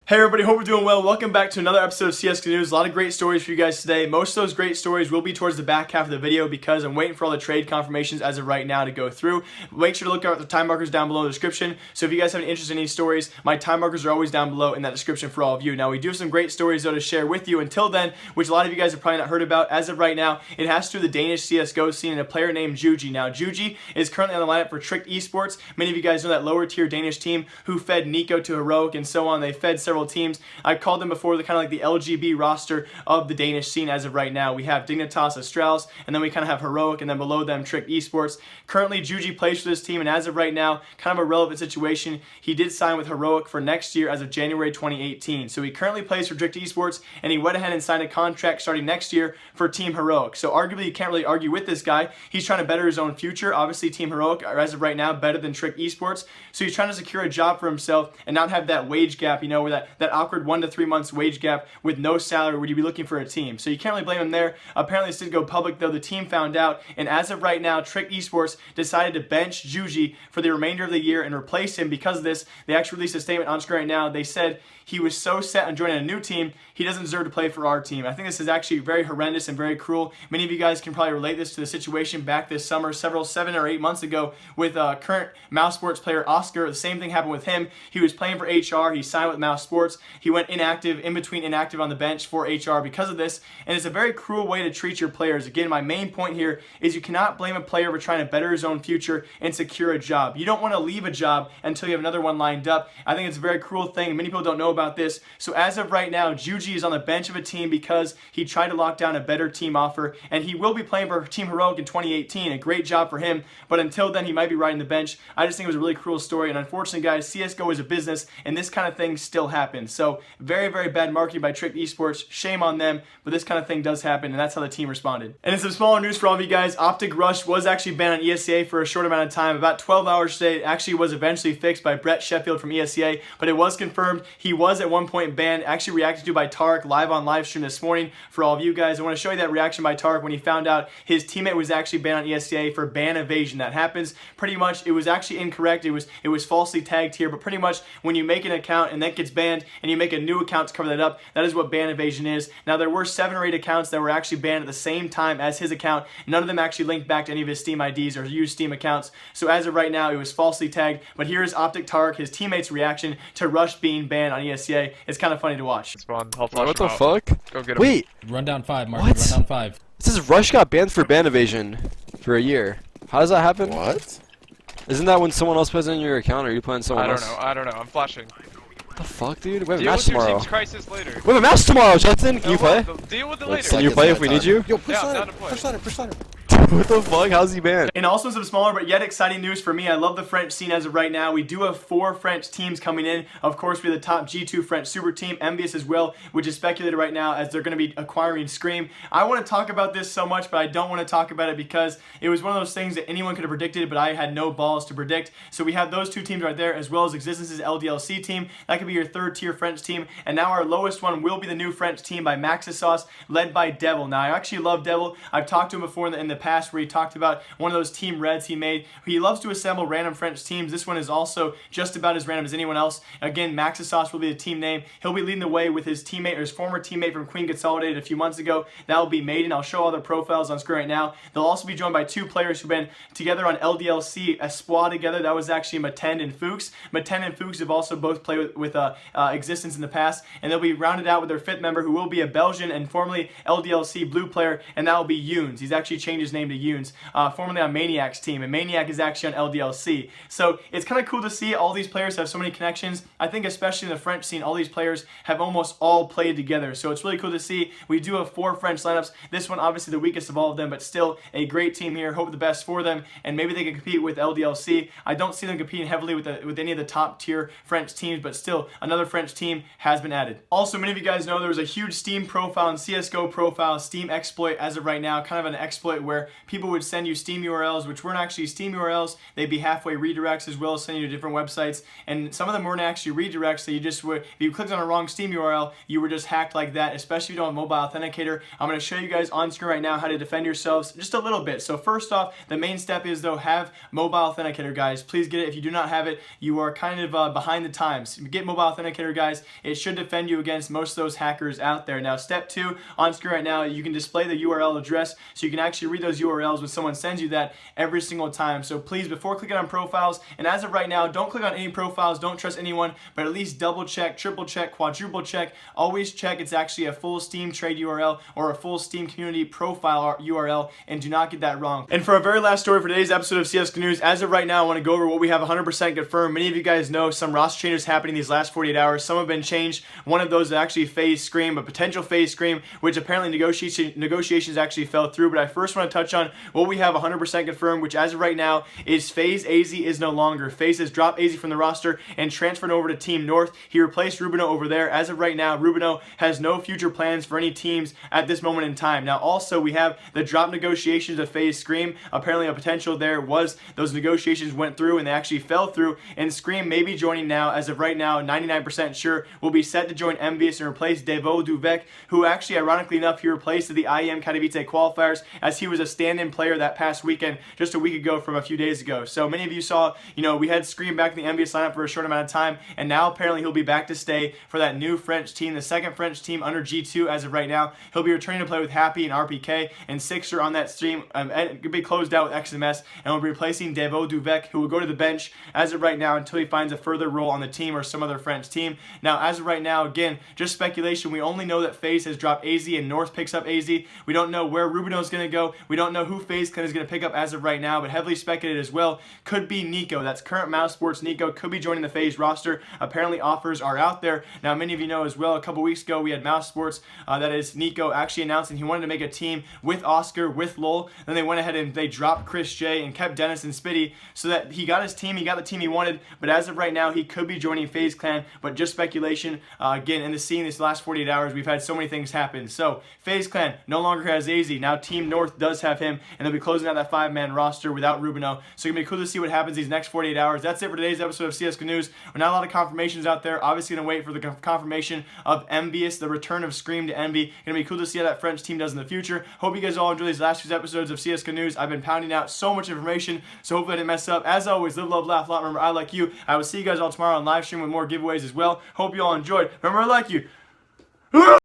Hey everybody, hope we're doing well. Welcome back to another episode of CS News. A lot of great stories for you guys today. Most of those great stories will be towards the back half of the video because I'm waiting for all the trade confirmations as of right now to go through. Make sure to look out the time markers down below in the description. So if you guys have any interest in any stories, my time markers are always down below in that description for all of you. Now we do have some great stories though to share with you until then, which a lot of you guys have probably not heard about. As of right now, it has to do with the Danish CSGO scene and a player named JUGi. Now JUGi is currently on the lineup for Trick Esports. Many of you guys know that lower tier Danish team who fed Niko to Heroic and so on. They fed several teams. I called them before the kind of like the LGB roster of the Danish scene as of right now. We have Dignitas, Astralis, and then we kind of have Heroic, and then below them Trick Esports. Currently JUGi plays for this team, and as of right now, kind of a relevant situation. He did sign with Heroic for next year as of January 2018. So he currently plays for Trick Esports, and he went ahead and signed a contract starting next year for Team Heroic. So arguably you can't really argue with this guy. He's trying to better his own future. Obviously Team Heroic are as of right now better than Trick Esports. So he's trying to secure a job for himself and not have that wage gap, you know, where that awkward 1 to 3 months wage gap with no salary would you be looking for a team. So you can't really blame him there. Apparently this did go public though. The team found out, and as of right now Trick Esports decided to bench JUGi for the remainder of the year and replace him. Because of this, they actually released a statement on screen right now. They said he was so set on joining a new team, he doesn't deserve to play for our team. I think this is actually very horrendous and very cruel. Many of you guys can probably relate this to the situation back this summer, 7 or 8 months ago, with current Mouse Sports player Oscar. The same thing happened with him. He was playing for HR. He signed with Mouse Sports. He went inactive, in between inactive on the bench for HR because of this, and it's a very cruel way to treat your players. Again, my main point here is you cannot blame a player for trying to better his own future and secure a job. You don't want to leave a job until you have another one lined up. I think it's a very cruel thing. Many people don't know about this. So as of right now, JUGi is on the bench of a team because he tried to lock down a better team offer, and he will be playing for Team Heroic in 2018. A great job for him, but until then he might be riding the bench. I just think it was a really cruel story, and unfortunately guys, CSGO is a business and this kind of thing still happens. So very, very bad marketing by Trick Esports. Shame on them, but this kind of thing does happen, and that's how the team responded. And in some smaller news for all of you guys, OpTic Rush was actually banned on ESEA for a short amount of time, about 12 hours today. It actually was eventually fixed by Brett Sheffield from ESEA, but it was confirmed he was at one point banned, actually reacted to by Tarik live on live stream this morning for all of you guys. I want to show you that reaction by Tarik when he found out his teammate was actually banned on ESEA for ban evasion. That happens pretty much. It was actually incorrect. It was falsely tagged here, but pretty much when you make an account and that gets banned and you make a new account to cover that up, that is what ban evasion is. Now there were 7 or 8 accounts that were actually banned at the same time as his account. None of them actually linked back to any of his Steam IDs or used Steam accounts. So as of right now, it was falsely tagged. But here is OpTic Tarik, his teammate's reaction to Rush being banned on ESEA. It's kind of funny to watch. What the fuck? Go get him. Wait, Run down 5, Mark. What? Run down 5. it says Rush got banned for ban evasion for a year. How does that happen? What? Isn't that when someone else plays in your account, or are you playing someone I else? don't know. I'm flashing. What the fuck, dude? We have a Deal match with your tomorrow. team's crisis later. We have a match tomorrow, Justin. Can you play? Deal with it Looks later. Can you it's play that if we time. need you? Yo, push Yeah, I'm ladder, down to play. push ladder, push ladder. What the fuck? How's he banned? And also some smaller but yet exciting news for me. I love the French scene as of right now. We do have 4 French teams coming in. Of course, we have the top G2 French super team, Envyus as well, which is speculated right now as they're going to be acquiring Scream. I want to talk about this so much, but I don't want to talk about it because it was one of those things that anyone could have predicted, but I had no balls to predict. So we have those 2 teams right there, as well as Existence's LDLC team. That could be your 3rd tier French team. And now our lowest one will be the new French team by Maxisauce, led by Devil. Now, I actually love Devil. I've talked to him before in the past where he talked about one of those team reds he made. He loves to assemble random French teams. This one is also just about as random as anyone else. Again, Maxisauce will be the team name. He'll be leading the way with his teammate, or his former teammate from Queen Consolidated a few months ago. That will be Maiden. I'll show all their profiles on screen right now. They'll also be joined by 2 players who've been together on LDLC, Espoir together. That was actually Matend and Fuchs. Matend and Fuchs have also both played with Existence in the past, and they'll be rounded out with their 5th member, who will be a Belgian and formerly LDLC blue player, and that will be Younes. He's actually changed his name to Younes, formerly on Maniac's team, and Maniac is actually on LDLC. So it's kind of cool to see all these players have so many connections. I think especially in the French scene, all these players have almost all played together. So it's really cool to see. We do have 4 French lineups. This one obviously the weakest of all of them, but still a great team here. Hope the best for them, and maybe they can compete with LDLC. I don't see them competing heavily with any of the top tier French teams, but still another French team has been added. Also, many of you guys know there was a huge Steam profile and CSGO profile Steam exploit as of right now, kind of an exploit where people would send you Steam URLs, which weren't actually Steam URLs. They'd be halfway redirects as well as sending you to different websites. And some of them weren't actually redirects, so you just would, if you clicked on a wrong Steam URL, you were just hacked like that, especially if you don't have mobile authenticator. I'm going to show you guys on screen right now how to defend yourselves just a little bit. So first off, the main step is though, have mobile authenticator, guys. Please get it. If you do not have it, you are kind of behind the times. Get mobile authenticator, guys. It should defend you against most of those hackers out there. Now, step 2, on screen right now, you can display the URL address so you can actually read those URLs when someone sends you that every single time. So please, before clicking on profiles, and as of right now, don't click on any profiles, don't trust anyone, but at least double check, triple check, quadruple check, always check it's actually a full Steam trade URL or a full Steam community profile URL, and do not get that wrong. And for our very last story for today's episode of CS News, as of right now, I want to go over what we have 100% confirmed. Many of you guys know some roster changes happening these last 48 hours. Some have been changed. One of those is actually FaZe Scream, a potential FaZe Scream, which apparently negotiations actually fell through. But I first want to touch on what we have 100% confirmed, which as of right now is FaZe Aizy is no longer. FaZe has dropped Aizy from the roster and transferred over to Team North. He replaced Rubino over there. As of right now, Rubino has no future plans for any teams at this moment in time. Now also we have the drop negotiations of FaZe Scream. Apparently a potential there was those negotiations went through and they actually fell through, and Scream may be joining now. As of right now, 99% sure will be set to join Envyus and replace Devo Duvek, who actually ironically enough he replaced the IEM Katowice qualifiers as he was a stand-in player that past weekend, just a week ago from a few days ago. So many of you saw, we had Scream back in the Envyus lineup for a short amount of time, and now apparently he'll be back to stay for that new French team, the second French team under G2 as of right now. He'll be returning to play with Happy and RPK and Sixer on that stream. It could be closed out with XMS, and will be replacing Devo Duvek, who will go to the bench as of right now until he finds a further role on the team or some other French team. Now, as of right now, again, just speculation. We only know that FaZe has dropped Aizy and North picks up Aizy. We don't know where Rubino is going to go. We don't know who FaZe Clan is going to pick up as of right now, but heavily speculated as well. Could be Niko. That's current Mouse Sports Niko. Could be joining the FaZe roster. Apparently, offers are out there. Now, many of you know as well, a couple weeks ago, we had Mouse Sports, that is Niko, actually announcing he wanted to make a team with Oscar, with Lowell. Then they went ahead and they dropped Chris J and kept Dennis and Spitty so that he got his team, he got the team he wanted, but as of right now, he could be joining FaZe Clan, but just speculation. Again, in the scene this last 48 hours, we've had so many things happen. So, FaZe Clan no longer has Aizy. Now, Team North does have him, and they'll be closing out that 5-man roster without Rubino. So, it's going to be cool to see what happens these next 48 hours. That's it for today's episode of CS News. We're not a lot of confirmations out there. Obviously, going to wait for the confirmation of Envyus, the return of Scream to Envy. Going to be cool to see how that French team does in the future. Hope you guys all enjoy these last few episodes of CS News. I've been pounding out so much information, so hopefully I didn't mess up. As always, live, love, laugh a lot. Remember, I like you. I will see you guys all tomorrow on live stream with more giveaways as well. Hope you all enjoyed. Remember, I like you.